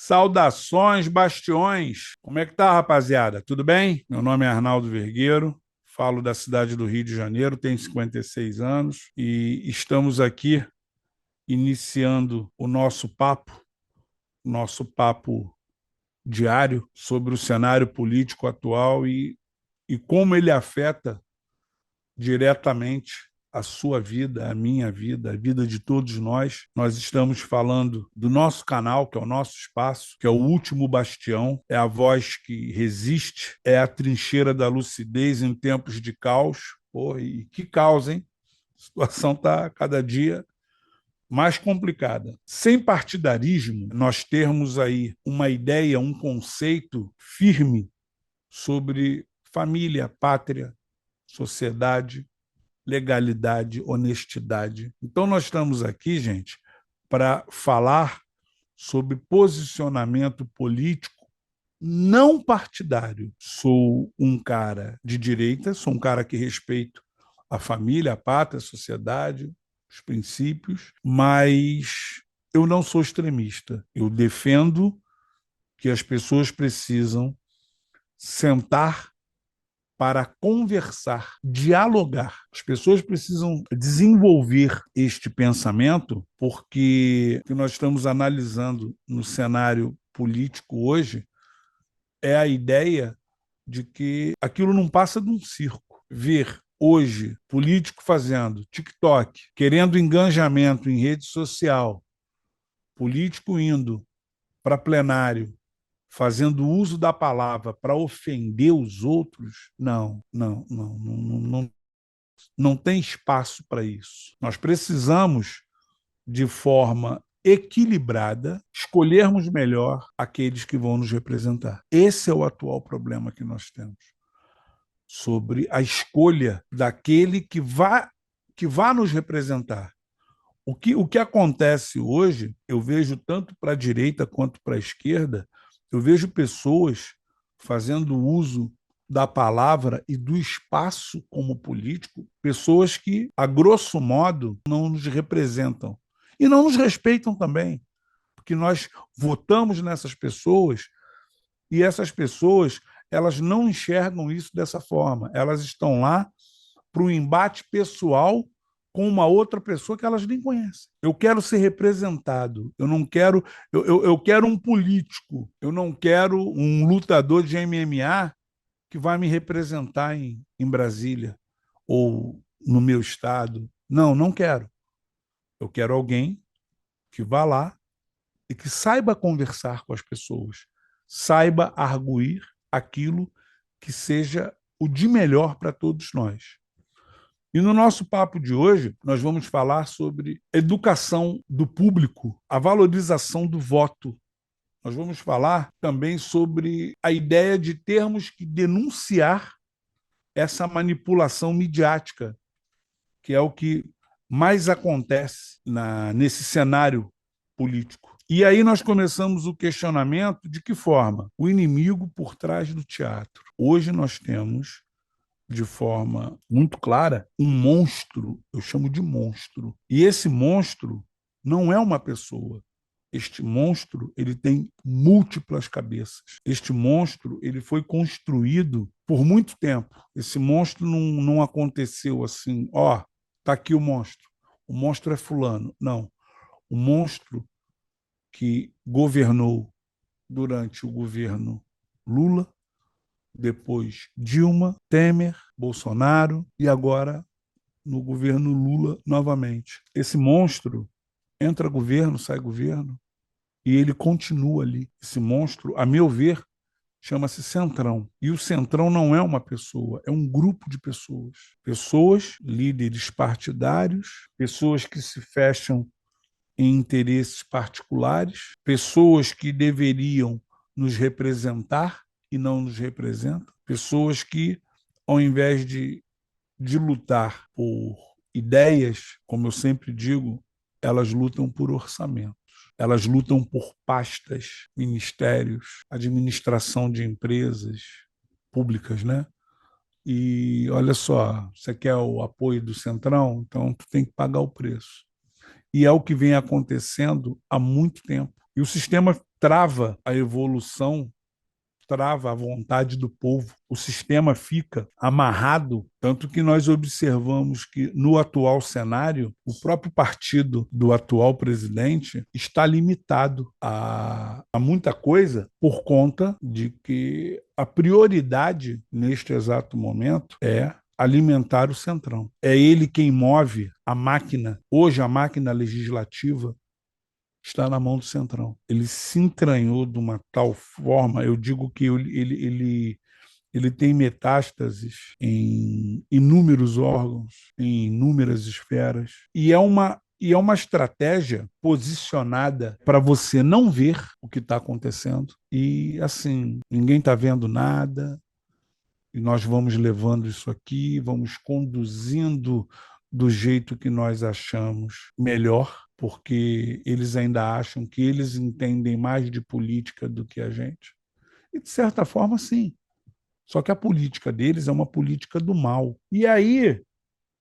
Saudações, bastiões! Como é que tá, rapaziada? Tudo bem? Meu nome é Arnaldo Vergueiro, falo da cidade do Rio de Janeiro, tenho 56 anos e estamos aqui iniciando o nosso papo diário sobre o cenário político atual e como ele afeta diretamente a sua vida, a minha vida, a vida de todos nós. Nós estamos falando do nosso canal, que é o nosso espaço, que é o último bastião, é a voz que resiste, é a trincheira da lucidez em tempos de caos. Pô, e que caos, hein? A situação está cada dia mais complicada. Sem partidarismo, nós termos aí uma ideia, um conceito firme sobre família, pátria, sociedade, legalidade, honestidade. Então, nós estamos aqui, gente, para falar sobre posicionamento político não partidário. Sou um cara de direita, sou um cara que respeito a família, a pátria, a sociedade, os princípios, mas eu não sou extremista. Eu defendo que as pessoas precisam sentar para conversar, dialogar. As pessoas precisam desenvolver este pensamento, porque o que nós estamos analisando no cenário político hoje é a ideia de que aquilo não passa de um circo. Ver hoje político fazendo TikTok, querendo engajamento em rede social, político indo para plenário, fazendo uso da palavra para ofender os outros, não tem espaço para isso. Nós precisamos, de forma equilibrada, escolhermos melhor aqueles que vão nos representar. Esse é o atual problema que nós temos, sobre a escolha daquele que vá nos representar. O que acontece hoje, eu vejo tanto para a direita quanto para a esquerda, eu vejo pessoas fazendo uso da palavra e do espaço como político, pessoas que, a grosso modo, não nos representam. E não nos respeitam também, porque nós votamos nessas pessoas e essas pessoas, elas não enxergam isso dessa forma. Elas estão lá para um embate pessoal com uma outra pessoa que elas nem conhecem. Eu quero ser representado, eu não quero, eu quero um político, eu não quero um lutador de MMA que vai me representar em Brasília ou no meu estado. Não, não quero. Eu quero alguém que vá lá e que saiba conversar com as pessoas, saiba arguir aquilo que seja o de melhor para todos nós. E no nosso papo de hoje, nós vamos falar sobre educação do público, a valorização do voto. Nós vamos falar também sobre a ideia de termos que denunciar essa manipulação midiática, que é o que mais acontece nesse cenário político. E aí nós começamos o questionamento de que forma? O inimigo por trás do teatro. Hoje nós temos de forma muito clara um monstro, eu chamo de monstro. E esse monstro não é uma pessoa. Este monstro, ele tem múltiplas cabeças. Este monstro, ele foi construído por muito tempo. Esse monstro não aconteceu assim, ó, tá aqui o monstro. O monstro é fulano. Não. O monstro que governou durante o governo Lula, depois Dilma, Temer, Bolsonaro e agora no governo Lula novamente. Esse monstro entra governo, sai governo e ele continua ali. Esse monstro, a meu ver, chama-se Centrão. E o Centrão não é uma pessoa, é um grupo de pessoas. Pessoas, líderes partidários, pessoas que se fecham em interesses particulares, pessoas que deveriam nos representar e não nos representam, pessoas que, ao invés de lutar por ideias, como eu sempre digo, elas lutam por orçamento. Elas lutam por pastas, ministérios, administração de empresas públicas, né? E olha só, você quer o apoio do Centrão? Então tu tem que pagar o preço. E é o que vem acontecendo há muito tempo. E o sistema trava a evolução, trava a vontade do povo. O sistema fica amarrado, tanto que nós observamos que, no atual cenário, o próprio partido do atual presidente está limitado a muita coisa por conta de que a prioridade, neste exato momento, é alimentar o Centrão. É ele quem move a máquina. Hoje, a máquina legislativa está na mão do Centrão. Ele se entranhou de uma tal forma, eu digo que ele tem metástases em inúmeros órgãos, em inúmeras esferas, e é uma estratégia posicionada para você não ver o que está acontecendo. E, assim, ninguém está vendo nada, e nós vamos levando isso aqui, vamos conduzindo do jeito que nós achamos melhor, porque eles ainda acham que eles entendem mais de política do que a gente. E, de certa forma, sim. Só que a política deles é uma política do mal. E aí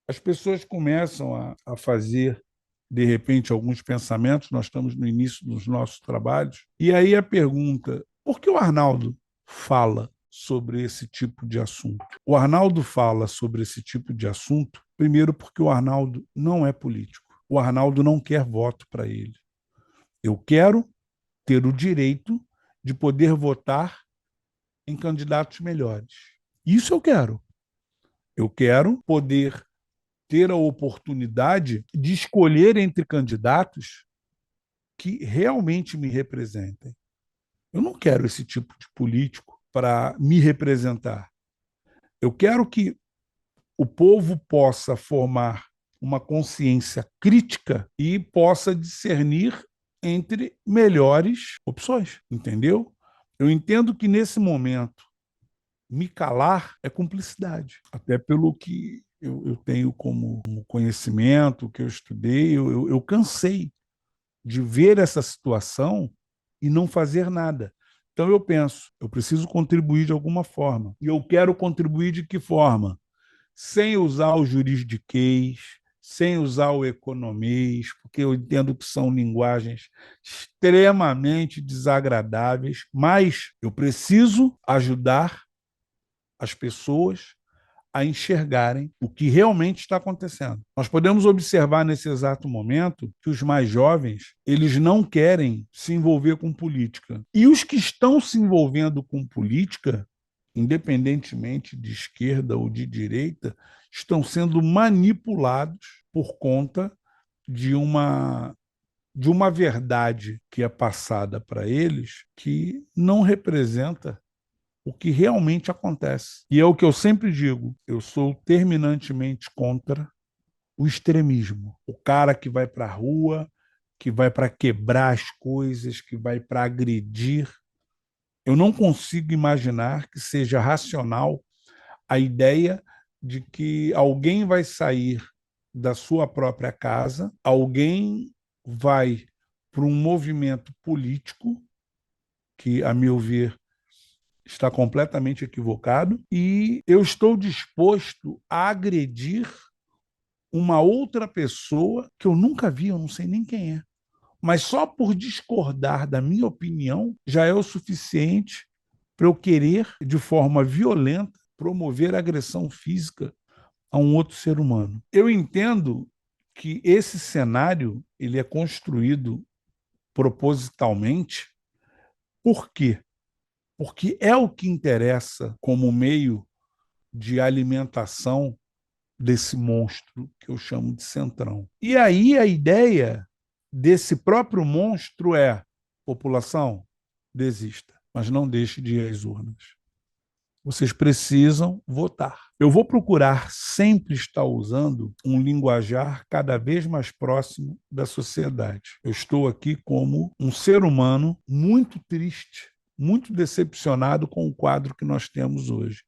as pessoas começam a fazer, de repente, alguns pensamentos. Nós estamos no início dos nossos trabalhos. E aí a pergunta: por que o Arnaldo fala sobre esse tipo de assunto? O Arnaldo fala sobre esse tipo de assunto, primeiro, porque o Arnaldo não é político. O Arnaldo não quer voto para ele. Eu quero ter o direito de poder votar em candidatos melhores. Isso eu quero. Eu quero poder ter a oportunidade de escolher entre candidatos que realmente me representem. Eu não quero esse tipo de político para me representar. Eu quero que o povo possa formar uma consciência crítica e possa discernir entre melhores opções, entendeu? Eu entendo que, nesse momento, me calar é cumplicidade, até pelo que eu tenho como conhecimento, que eu estudei, eu cansei de ver essa situação e não fazer nada. Então eu penso, eu preciso contribuir de alguma forma. E eu quero contribuir de que forma? Sem usar o juridiquês, sem usar o economês, porque eu entendo que são linguagens extremamente desagradáveis, mas eu preciso ajudar as pessoas a enxergarem o que realmente está acontecendo. Nós podemos observar nesse exato momento que os mais jovens, eles não querem se envolver com política. E os que estão se envolvendo com política, independentemente de esquerda ou de direita, estão sendo manipulados por conta de uma verdade que é passada para eles que não representa o que realmente acontece. E é o que eu sempre digo, eu sou terminantemente contra o extremismo. O cara que vai para a rua, que vai para quebrar as coisas, que vai para agredir. Eu não consigo imaginar que seja racional a ideia de que alguém vai sair da sua própria casa, alguém vai para um movimento político que, a meu ver, está completamente equivocado, e eu estou disposto a agredir uma outra pessoa que eu nunca vi, eu não sei nem quem é. Mas só por discordar da minha opinião já é o suficiente para eu querer, de forma violenta, promover agressão física a um outro ser humano. Eu entendo que esse cenário ele é construído propositalmente. Por quê? Porque é o que interessa como meio de alimentação desse monstro que eu chamo de Centrão. E aí a ideia desse próprio monstro é: população, desista, mas não deixe de ir às urnas. Vocês precisam votar. Eu vou procurar sempre estar usando um linguajar cada vez mais próximo da sociedade. Eu estou aqui como um ser humano muito triste, muito decepcionado com o quadro que nós temos hoje.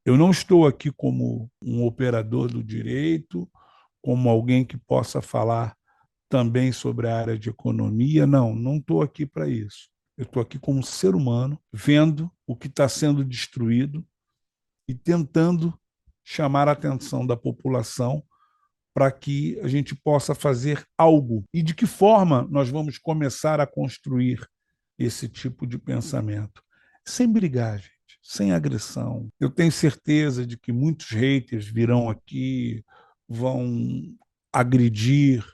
Eu não estou aqui como um operador do direito, como alguém que possa falar também sobre a área de economia. Não, não estou aqui para isso. Eu estou aqui como ser humano, vendo o que está sendo destruído e tentando chamar a atenção da população para que a gente possa fazer algo. E de que forma nós vamos começar a construir esse tipo de pensamento, sem brigar, gente, sem agressão. Eu tenho certeza de que muitos haters virão aqui, vão agredir,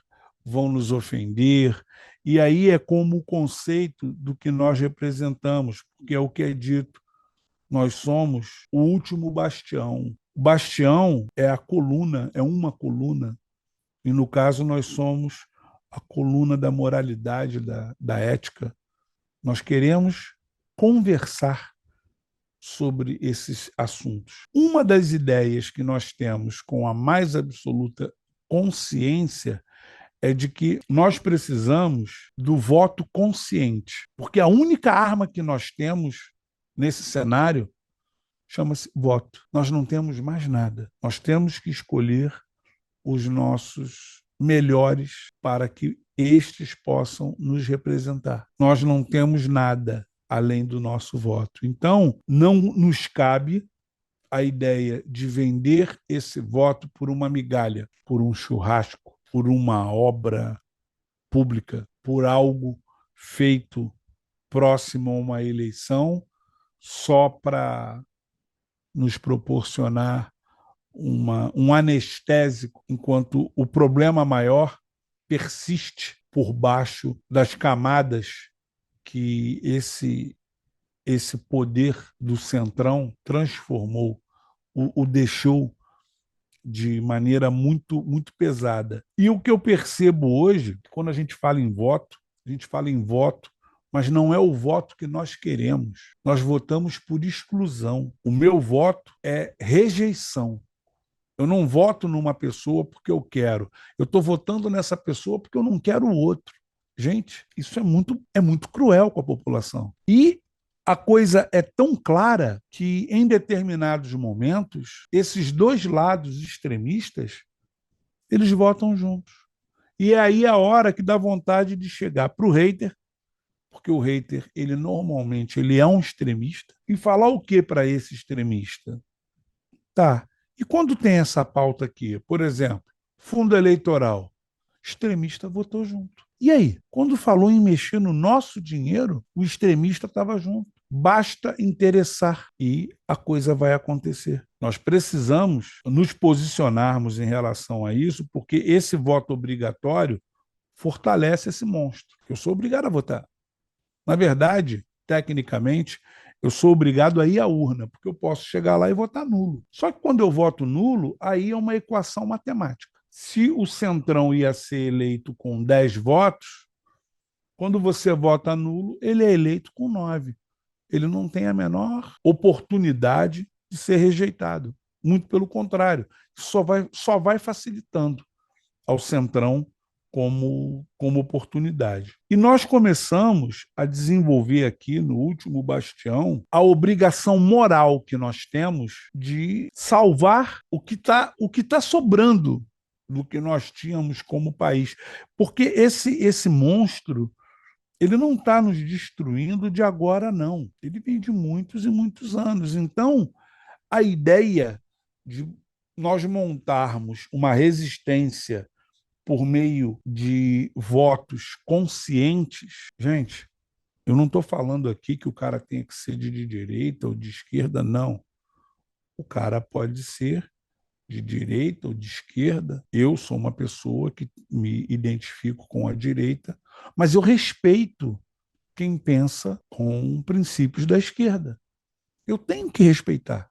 vão nos ofender, e aí é como o conceito do que nós representamos, porque é o que é dito. Nós somos o último bastião. O bastião é a coluna, é uma coluna, e no caso nós somos a coluna da moralidade, da ética. Nós queremos conversar sobre esses assuntos. Uma das ideias que nós temos com a mais absoluta consciência é de que nós precisamos do voto consciente, porque a única arma que nós temos nesse cenário chama-se voto. Nós não temos mais nada. Nós temos que escolher os nossos melhores para que estes possam nos representar. Nós não temos nada além do nosso voto. Então, não nos cabe a ideia de vender esse voto por uma migalha, por um churrasco, por uma obra pública, por algo feito próximo a uma eleição, só para nos proporcionar um anestésico, enquanto o problema maior persiste por baixo das camadas que esse poder do Centrão transformou, o deixou de maneira muito pesada. E o que eu percebo hoje, quando a gente fala em voto, a gente fala em voto, mas não é o voto que nós queremos. Nós votamos por exclusão. O meu voto é rejeição. Eu não voto numa pessoa porque eu quero. Eu estou votando nessa pessoa porque eu não quero o outro. Gente, isso é muito cruel com a população. E a coisa é tão clara que, em determinados momentos, esses dois lados extremistas, eles votam juntos. E é aí a hora que dá vontade de chegar para o hater, porque o hater, ele normalmente ele é um extremista, e falar o que para esse extremista? Tá. E quando tem essa pauta aqui, por exemplo, fundo eleitoral, extremista votou junto. E aí, quando falou em mexer no nosso dinheiro, o extremista estava junto. Basta interessar e a coisa vai acontecer. Nós precisamos nos posicionarmos em relação a isso, porque esse voto obrigatório fortalece esse monstro. Eu sou obrigado a votar. Na verdade, tecnicamente, eu sou obrigado a ir à urna, porque eu posso chegar lá e votar nulo. Só que quando eu voto nulo, aí é uma equação matemática. Se o Centrão ia ser eleito com 10 votos, quando você vota nulo, ele é eleito com 9. Ele não tem a menor oportunidade de ser rejeitado. Muito pelo contrário, só vai facilitando ao Centrão como oportunidade. E nós começamos a desenvolver aqui, no último bastião, a obrigação moral que nós temos de salvar o que tá sobrando do que nós tínhamos como país. Porque esse monstro, ele não está nos destruindo de agora, não. Ele vem de muitos e muitos anos. Então, a ideia de nós montarmos uma resistência por meio de votos conscientes, gente, eu não estou falando aqui que o cara tenha que ser de direita ou de esquerda, não. O cara pode ser de direita ou de esquerda. Eu sou uma pessoa que me identifico com a direita, mas eu respeito quem pensa com princípios da esquerda. Eu tenho que respeitar.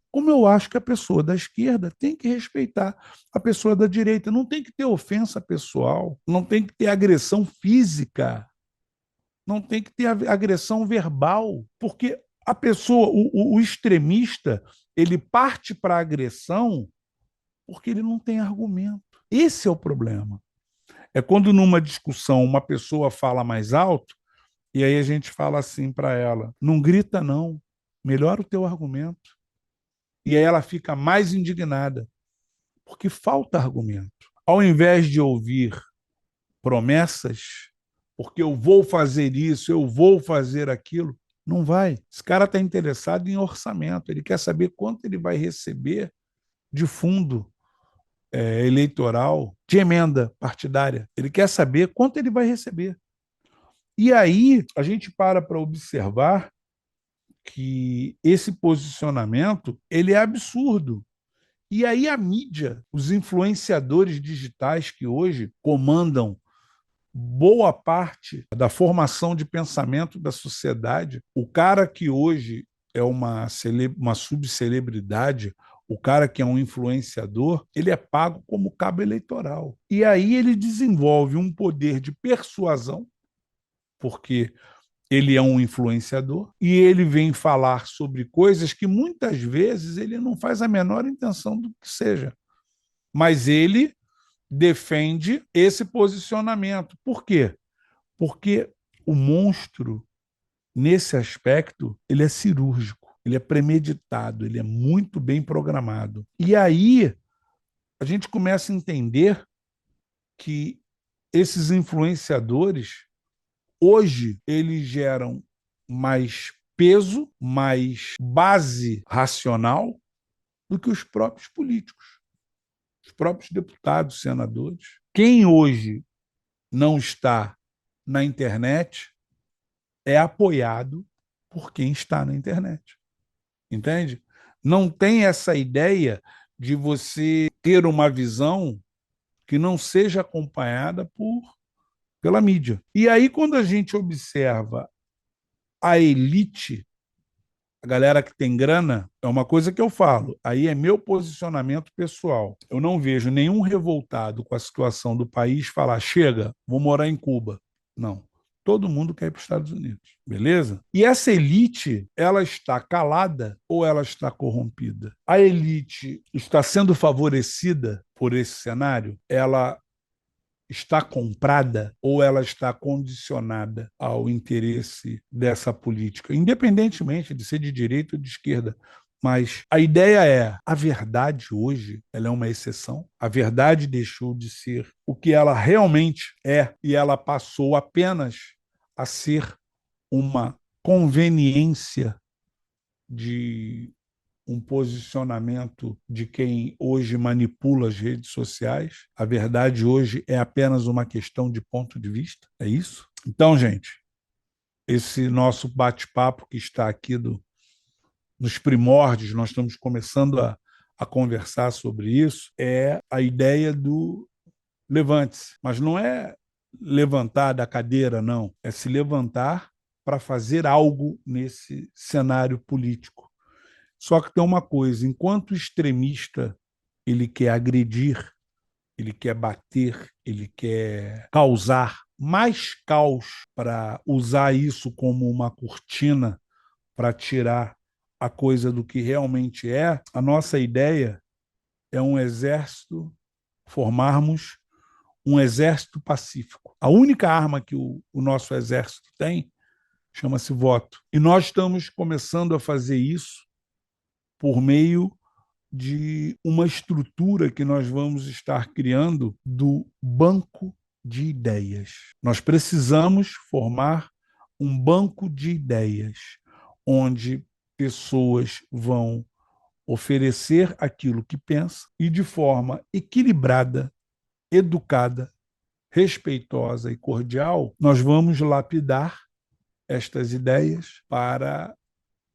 Como eu acho que a pessoa da esquerda tem que respeitar a pessoa da direita. Não tem que ter ofensa pessoal, não tem que ter agressão física, não tem que ter agressão verbal, porque a pessoa, o extremista, ele parte para a agressão porque ele não tem argumento. Esse é o problema. É quando numa discussão uma pessoa fala mais alto e aí a gente fala assim para ela: não grita não, melhora o teu argumento. E aí ela fica mais indignada, porque falta argumento. Ao invés de ouvir promessas, porque eu vou fazer isso, eu vou fazer aquilo, não vai. Esse cara está interessado em orçamento, ele quer saber quanto ele vai receber de fundo eleitoral, de emenda partidária. Ele quer saber quanto ele vai receber. E aí a gente para observar que esse posicionamento ele é absurdo. E aí a mídia, os influenciadores digitais que hoje comandam boa parte da formação de pensamento da sociedade, o cara que hoje é uma subcelebridade, o cara que é um influenciador, ele é pago como cabo eleitoral. E aí ele desenvolve um poder de persuasão, porque ele é um influenciador e ele vem falar sobre coisas que muitas vezes ele não faz a menor intenção do que seja. Mas ele defende esse posicionamento. Por quê? Porque o monstro, nesse aspecto, ele é cirúrgico, ele é premeditado, ele é muito bem programado. E aí a gente começa a entender que esses influenciadores, hoje, eles geram mais peso, mais base racional do que os próprios políticos, os próprios deputados, senadores. Quem hoje não está na internet é apoiado por quem está na internet. Entende? Não tem essa ideia de você ter uma visão que não seja acompanhada pela mídia. E aí, quando a gente observa a elite, a galera que tem grana, é uma coisa que eu falo, aí é meu posicionamento pessoal. Eu não vejo nenhum revoltado com a situação do país falar: chega, vou morar em Cuba. Não. Todo mundo quer ir para os Estados Unidos, beleza? E essa elite, ela está calada ou ela está corrompida? A elite está sendo favorecida por esse cenário? Ela está comprada ou ela está condicionada ao interesse dessa política, independentemente de ser de direita ou de esquerda. Mas a ideia é, a verdade hoje, ela é uma exceção. A verdade deixou de ser o que ela realmente é e ela passou apenas a ser uma conveniência de um posicionamento de quem hoje manipula as redes sociais. A verdade hoje é apenas uma questão de ponto de vista. É isso? Então, gente, esse nosso bate-papo que está aqui nos primórdios, nós estamos começando a conversar sobre isso, é a ideia do levante-se. Mas não é levantar da cadeira, não. É se levantar para fazer algo nesse cenário político. Só que tem uma coisa, enquanto o extremista ele quer agredir, ele quer bater, ele quer causar mais caos para usar isso como uma cortina para tirar a coisa do que realmente é, a nossa ideia é um exército, formarmos um exército pacífico. A única arma que o nosso exército tem chama-se voto. E nós estamos começando a fazer isso por meio de uma estrutura que nós vamos estar criando do banco de ideias. Nós precisamos formar um banco de ideias, onde pessoas vão oferecer aquilo que pensam e de forma equilibrada, educada, respeitosa e cordial, nós vamos lapidar estas ideias para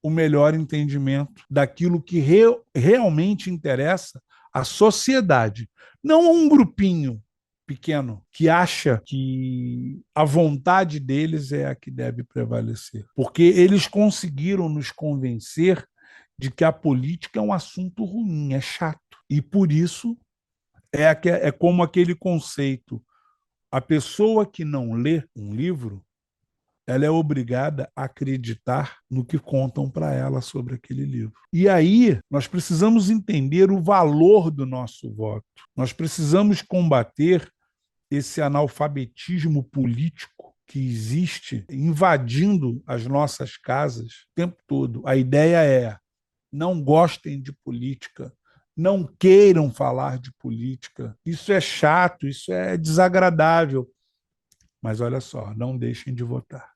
o melhor entendimento daquilo que realmente interessa à sociedade, não a um grupinho pequeno que acha que a vontade deles é a que deve prevalecer. Porque eles conseguiram nos convencer de que a política é um assunto ruim, é chato. E por isso é como aquele conceito: a pessoa que não lê um livro, ela é obrigada a acreditar no que contam para ela sobre aquele livro. E aí nós precisamos entender o valor do nosso voto. Nós precisamos combater esse analfabetismo político que existe invadindo as nossas casas o tempo todo. A ideia é: não gostem de política, não queiram falar de política. Isso é chato, isso é desagradável. Mas olha só, não deixem de votar.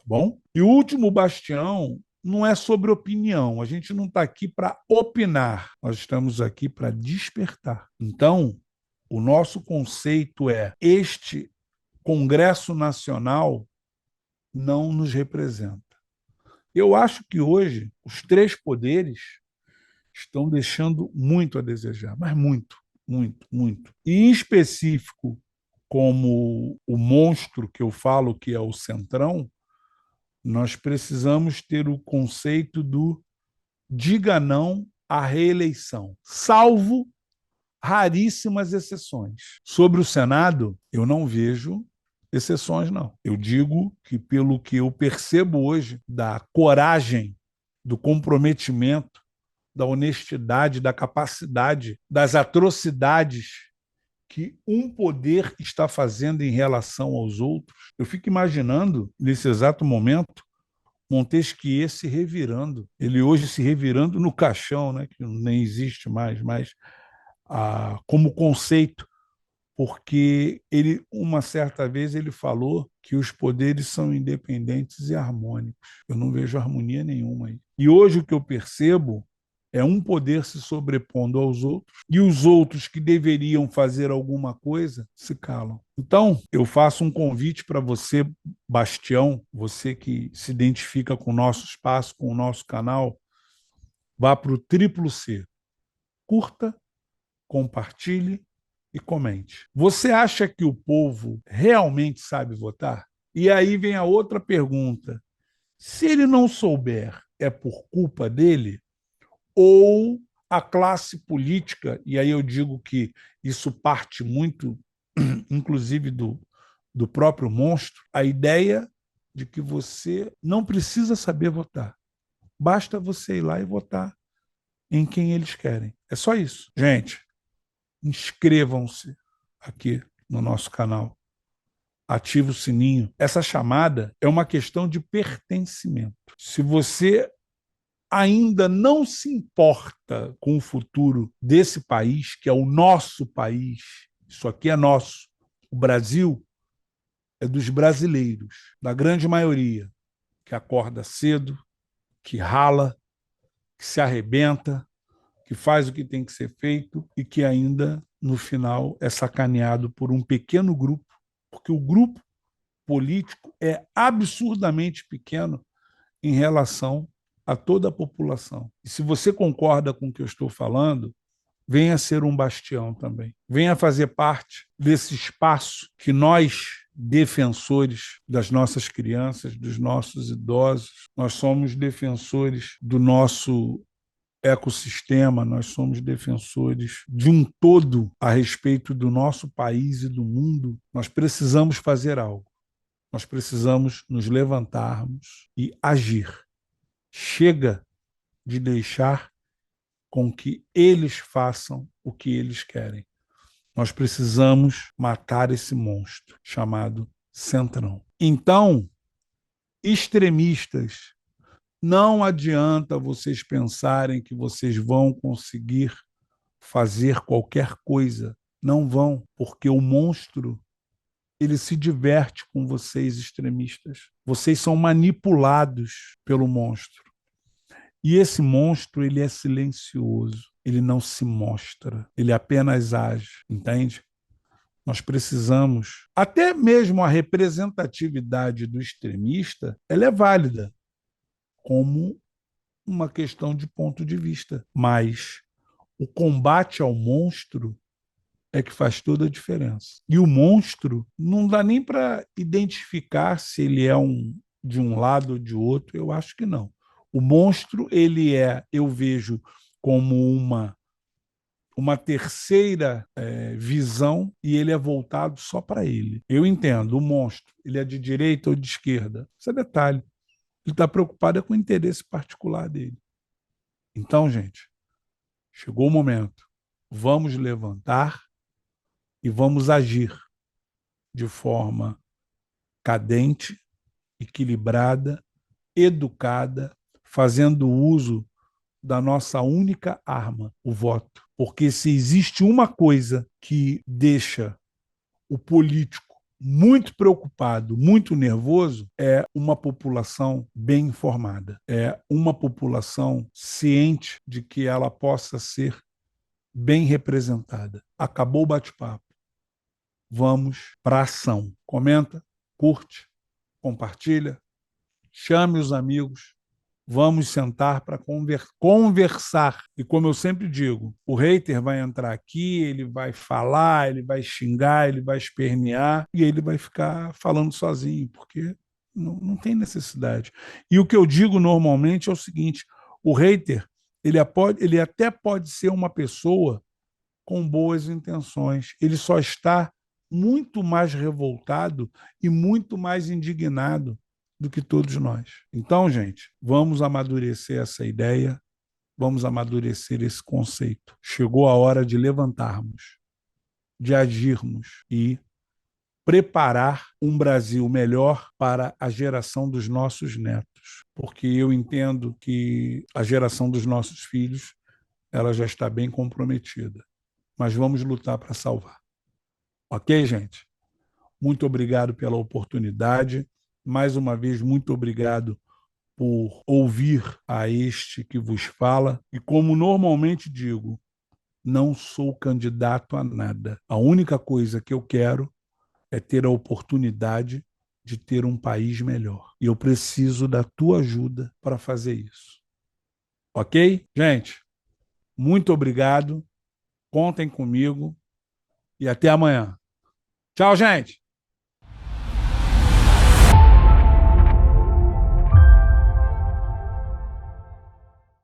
Bom? E o último bastião não é sobre opinião. A gente não está aqui para opinar, nós estamos aqui para despertar. Então, o nosso conceito é: este Congresso Nacional não nos representa. Eu acho que hoje os três poderes estão deixando muito a desejar, mas muito, muito, muito. E em específico, como o monstro que eu falo, que é o Centrão, nós precisamos ter o conceito do diga não à reeleição, salvo raríssimas exceções. Sobre o Senado, eu não vejo exceções, não. Eu digo que, pelo que eu percebo hoje, da coragem, do comprometimento, da honestidade, da capacidade, das atrocidades que um poder está fazendo em relação aos outros, eu fico imaginando, nesse exato momento, Montesquieu se revirando. Ele hoje se revirando no caixão, né, que nem existe mais, mas como conceito, porque ele, uma certa vez, ele falou que os poderes são independentes e harmônicos. Eu não vejo harmonia nenhuma aí. E hoje o que eu percebo é um poder se sobrepondo aos outros e os outros que deveriam fazer alguma coisa se calam. Então, eu faço um convite para você, Bastião, você que se identifica com o nosso espaço, com o nosso canal, vá para o Triplo C. Curta, compartilhe e comente. Você acha que o povo realmente sabe votar? E aí vem a outra pergunta. Se ele não souber, é por culpa dele? Ou a classe política, e aí eu digo que isso parte muito, inclusive, do próprio monstro, a ideia de que você não precisa saber votar. Basta você ir lá e votar em quem eles querem. É só isso. Gente, inscrevam-se aqui no nosso canal. Ative o sininho. Essa chamada é uma questão de pertencimento. Se você ainda não se importa com o futuro desse país, que é o nosso país, isso aqui é nosso, o Brasil é dos brasileiros, da grande maioria, que acorda cedo, que rala, que se arrebenta, que faz o que tem que ser feito e que ainda, no final, é sacaneado por um pequeno grupo, porque o grupo político é absurdamente pequeno em relação a toda a população. E se você concorda com o que eu estou falando, venha ser um bastião também. Venha fazer parte desse espaço que nós, defensores das nossas crianças, dos nossos idosos, nós somos defensores do nosso ecossistema, nós somos defensores de um todo a respeito do nosso país e do mundo. Nós precisamos fazer algo. Nós precisamos nos levantarmos e agir. Chega de deixar com que eles façam o que eles querem. Nós precisamos matar esse monstro chamado Centrão. Então, extremistas, não adianta vocês pensarem que vocês vão conseguir fazer qualquer coisa. Não vão, porque o monstro ele se diverte com vocês, extremistas. Vocês são manipulados pelo monstro. E esse monstro, ele é silencioso, ele não se mostra, ele apenas age, entende? Nós precisamos, até mesmo a representatividade do extremista, ela é válida como uma questão de ponto de vista, mas o combate ao monstro é que faz toda a diferença. E o monstro não dá nem para identificar se ele é de um lado ou de outro, eu acho que não. O monstro, ele é, eu vejo como uma terceira visão e ele é voltado só para ele. Eu entendo, o monstro, ele é de direita ou de esquerda. Isso é detalhe. Ele está preocupado com o interesse particular dele. Então, gente, chegou o momento. Vamos levantar e vamos agir de forma cadente, equilibrada, educada, fazendo uso da nossa única arma, o voto. Porque se existe uma coisa que deixa o político muito preocupado, muito nervoso, é uma população bem informada. É uma população ciente de que ela possa ser bem representada. Acabou o bate-papo. vamos para a ação. Comenta, curte, compartilha, chame os amigos, vamos sentar para conversar. E como eu sempre digo, o hater vai entrar aqui, ele vai falar, ele vai xingar, ele vai espernear e ele vai ficar falando sozinho, porque não tem necessidade. E o que eu digo normalmente é o seguinte: o hater, ele até pode ser uma pessoa com boas intenções, ele só está muito mais revoltado e muito mais indignado do que todos nós. Então, gente, vamos amadurecer essa ideia, vamos amadurecer esse conceito. Chegou a hora de levantarmos, de agirmos e preparar um Brasil melhor para a geração dos nossos netos, porque eu entendo que a geração dos nossos filhos ela já está bem comprometida, mas vamos lutar para salvar. Ok, gente? Muito obrigado pela oportunidade. Mais uma vez, muito obrigado por ouvir a este que vos fala. E como normalmente digo, não sou candidato a nada. A única coisa que eu quero é ter a oportunidade de ter um país melhor. E eu preciso da tua ajuda para fazer isso. Ok? Gente, muito obrigado. Contem comigo e até amanhã. Tchau, gente!